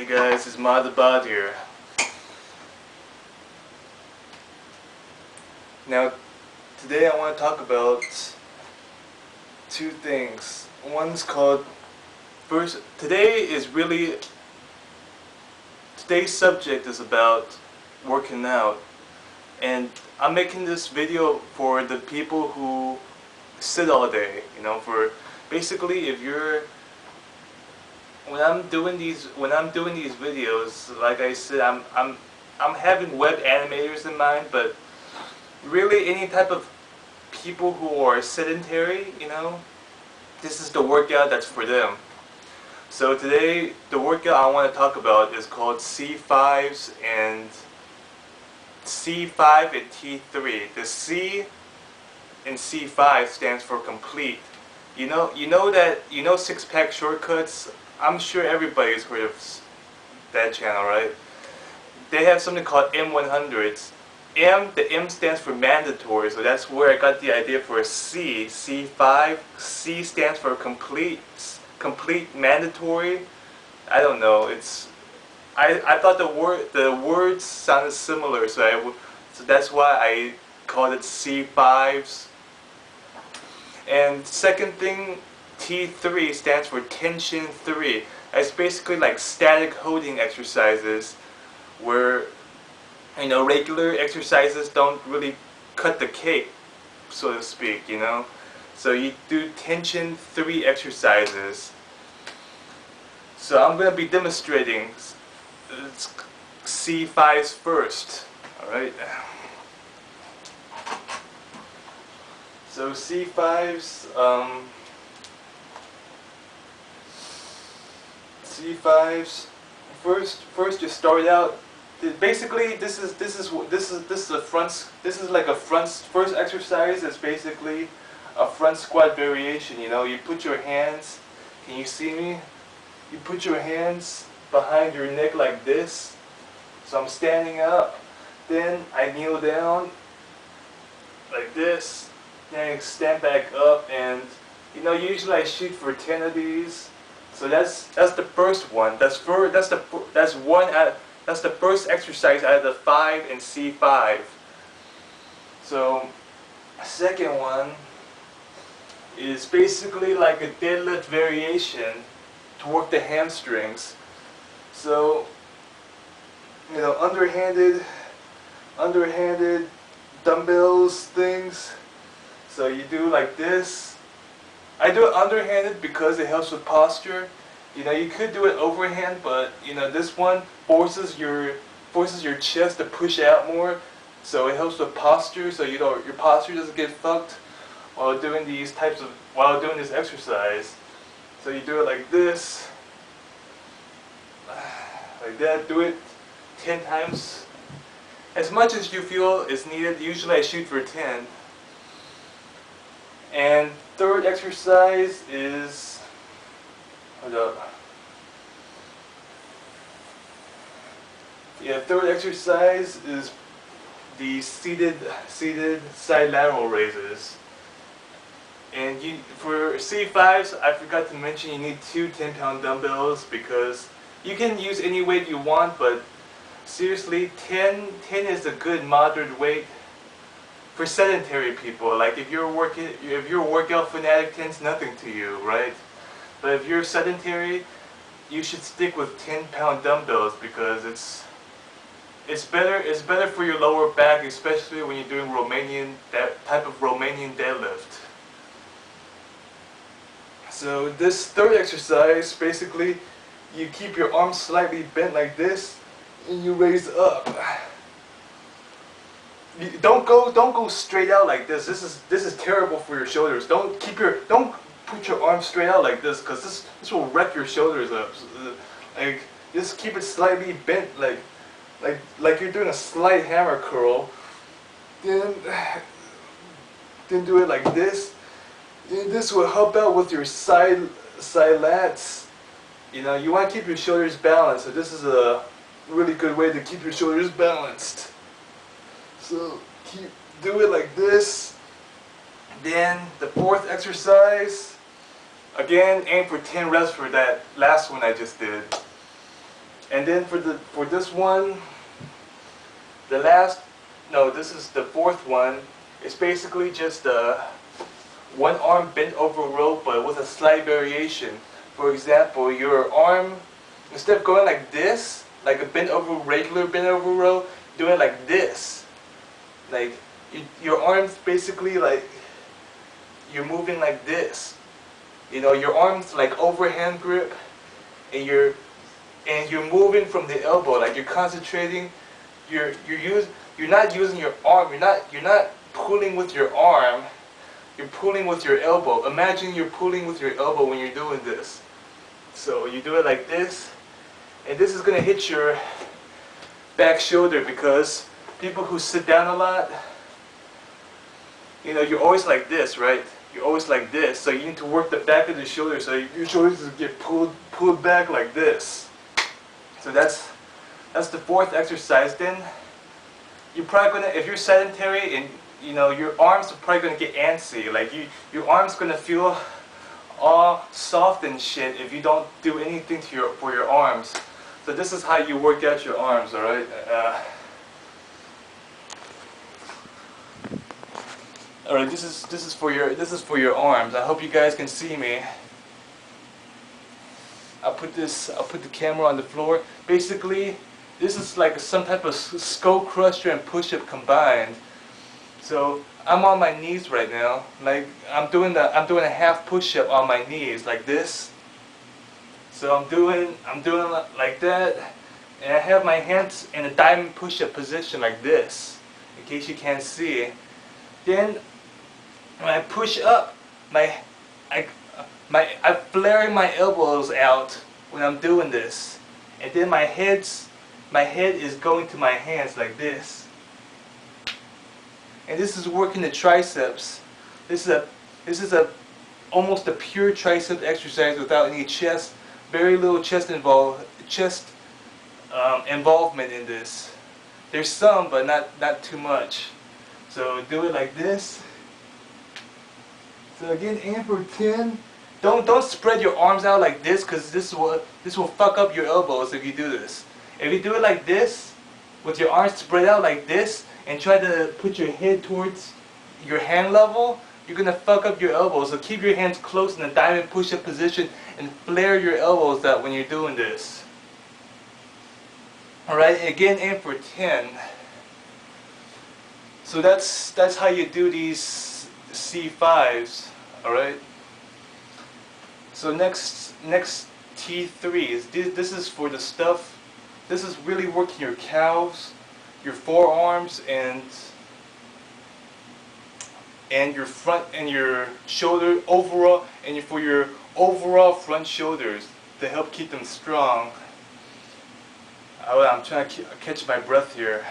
Hey guys, it's Mod here. Now, today I want to talk about two things. One's called today's subject is about working out, and I'm making this video for the people who sit all day. For basically, if you're when I'm doing these videos, like I said, I'm having web animators in mind, but really any type of people who are sedentary, this is the workout that's for them. So today, the workout I want to talk about is called C5s and C5 and T3. The C in C5 stands for complete. You know six-pack shortcuts. I'm sure everybody's heard of that channel, right? They have something called M100s. The M stands for mandatory, so that's where I got the idea for C. C5. C stands for complete mandatory. I don't know. I thought the words sounded similar, so that's why I called it C5s. And second thing, T3 stands for tension 3. It's basically like static holding exercises where regular exercises don't really cut the cake, so to speak, So you do tension 3 exercises. So I'm going to be demonstrating C5s first, alright? So C5s, first you start out. Basically, this is like a first exercise is basically a front squat variation. You put your hands. Can you see me? You put your hands behind your neck like this. So I'm standing up. Then I kneel down like this. Then I stand back up, and usually I shoot for 10 of these. So that's the first one. That's the first exercise out of the 5 and C5. So second one is basically like a deadlift variation to work the hamstrings. So underhanded dumbbells things. So you do like this. I do it underhanded because it helps with posture. You could do it overhand, but this one forces your chest to push out more, so it helps with posture. So your posture doesn't get fucked while doing this exercise. So you do it like this, like that. Do it 10 times, as much as you feel is needed. Usually I shoot for 10. And third exercise is, hold up. Yeah, third exercise is the seated side lateral raises. And for C5s, I forgot to mention you need 2 10-pound dumbbells, because you can use any weight you want, but seriously, 10 is a good moderate weight for sedentary people. Like if you're a workout fanatic, 10's nothing to you, right? But if you're sedentary, you should stick with 10-pound dumbbells, because it's better for your lower back, especially when you're doing that type of Romanian deadlift. So this third exercise, basically, you keep your arms slightly bent like this, and you raise up. Don't go straight out like this. This is terrible for your shoulders. Don't put your arms straight out like this, because this will wreck your shoulders up. Like, just keep it slightly bent, like you're doing a slight hammer curl. Then do it like this. And this will help out with your side lats. You want to keep your shoulders balanced, so this is a really good way to keep your shoulders balanced. So do it like this. Then the fourth exercise, again, aim for 10 reps for that last one I just did. And then for this one, this is the fourth one. It's basically just one arm bent over row, but with a slight variation. For example, your arm, instead of going like this, like a regular bent over row, do it like this. Like your arms basically like you're moving like this. You know, your arms like overhand grip, and you're moving from the elbow. Like you're concentrating. You're not using your arm. You're not pulling with your arm. You're pulling with your elbow. Imagine you're pulling with your elbow when you're doing this. So you do it like this, and this is gonna hit your back shoulder, because people who sit down a lot, you know, you're always like this, right? You're always like this, so you need to work the back of the shoulder, so your shoulders get pulled back like this. So that's the fourth exercise. Then you're probably gonna, if you're sedentary and you know, your arms are probably gonna get antsy. Like your arms gonna feel all soft and shit if you don't do anything for your arms. So this is how you work out your arms, all right? All right, this is for your arms. I hope you guys can see me. I'll put the camera on the floor. Basically, this is like some type of skullcrusher and pushup combined. So I'm on my knees right now. Like I'm doing a half pushup on my knees like this. So I'm doing like that, and I have my hands in a diamond pushup position like this, in case you can't see. Then when I push up, I'm flaring my elbows out when I'm doing this, and then my head is going to my hands like this. And this is working the triceps. This is almost a pure tricep exercise without any chest, very little chest involvement in this. There's some, but not too much. So do it like this. So again, aim for 10. Don't spread your arms out like this, because this will fuck up your elbows if you do this. If you do it like this, with your arms spread out like this, and try to put your head towards your hand level, you're gonna fuck up your elbows. So keep your hands close in a diamond push-up position and flare your elbows out when you're doing this. Alright, again, aim for 10. So that's how you do these C5s. Alright. So next T3s. This is for the stuff. This is really working your calves, your forearms, and your front and your shoulder overall, and for your overall front shoulders to help keep them strong. I'm trying to catch my breath here.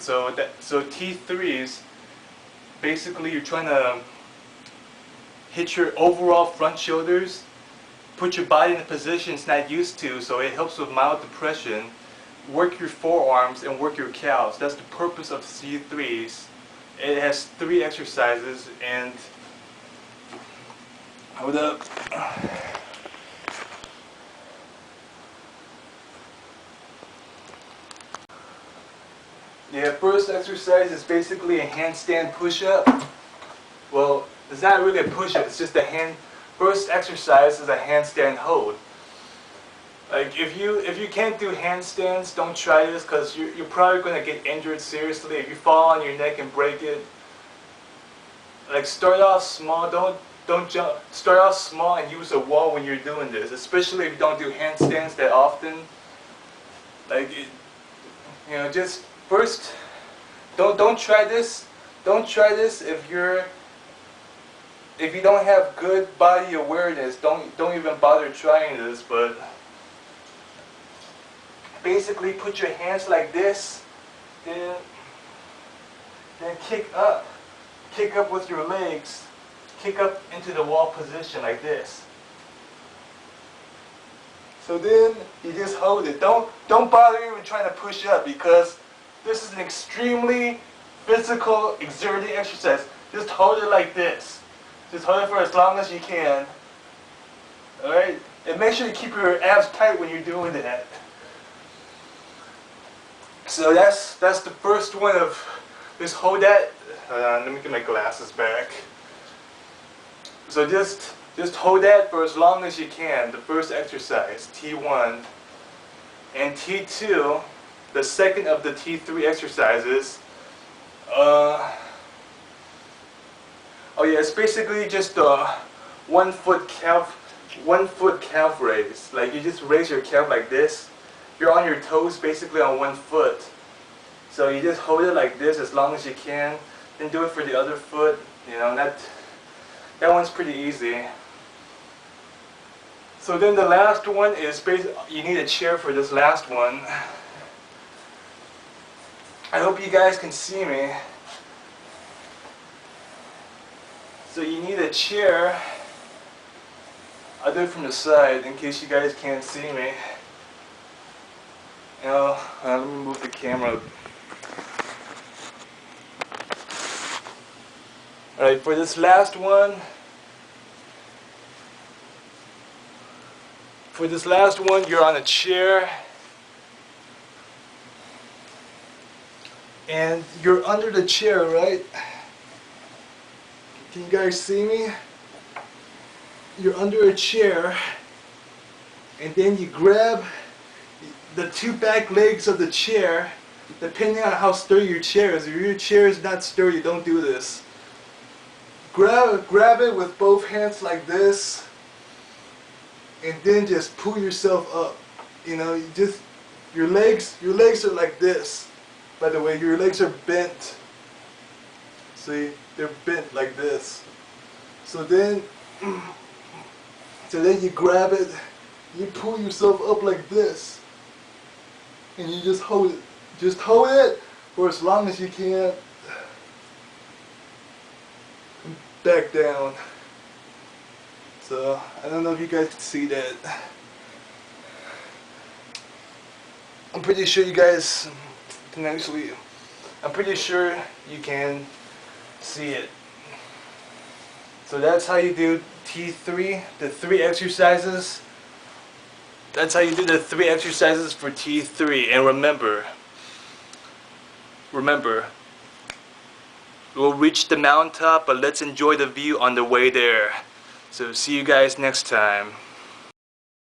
So T3s, basically you're trying to hit your overall front shoulders, put your body in a position it's not used to, so it helps with mild depression. Work your forearms and work your calves. That's the purpose of C3s. It has 3 exercises, and hold up. Yeah, first exercise is basically a handstand push-up. Well, it's not really a push-up, it's just a hand. First exercise is a handstand hold. Like if you can't do handstands, don't try this, because you're probably going to get injured seriously if you fall on your neck and break it. Like start off small, don't jump. Start off small and use a wall when you're doing this, especially if you don't do handstands that often. Like you know, just first don't try this. Don't try this if you don't have good body awareness. Don't even bother trying this. But basically put your hands like this, then kick up with your legs, kick up into the wall position like this. So then you just hold it. Don't bother even trying to push up, because this is an extremely physical exerting exercise. Just hold it like this. Just hold it for as long as you can. Alright? And make sure you keep your abs tight when you're doing that. So that's the first one of, just hold that. Let me get my glasses back. So just hold that for as long as you can. The first exercise, T1. And T2, the second of the T3 exercises. Oh yeah, it's basically just a 1 foot calf raise. Like you just raise your calf like this. You're on your toes basically on 1 foot. So you just hold it like this as long as you can. Then do it for the other foot. You know, that one's pretty easy. So then the last one is you need a chair for this last one. I hope you guys can see me. So you need a chair. I'll do it from the side in case you guys can't see me. You know, let me move the camera. Alright, for this last one, you're on a chair. And you're under the chair, right? Can you guys see me? You're under a chair. And then you grab the two back legs of the chair, depending on how sturdy your chair is. If your chair is not sturdy, don't do this. Grab it with both hands like this, and then just pull yourself up. You know, your legs are like this. By the way, your legs are bent. See, they're bent like this. So then you grab it, you pull yourself up like this, and you just hold it. Just hold it for as long as you can. Back down. So I don't know if you guys can see that. I'm pretty sure you guys can actually. I'm pretty sure you can see it. So that's how you do T3, the 3 exercises. That's how you do the 3 exercises for T3. And remember, we'll reach the mountaintop, but let's enjoy the view on the way there. So see you guys next time.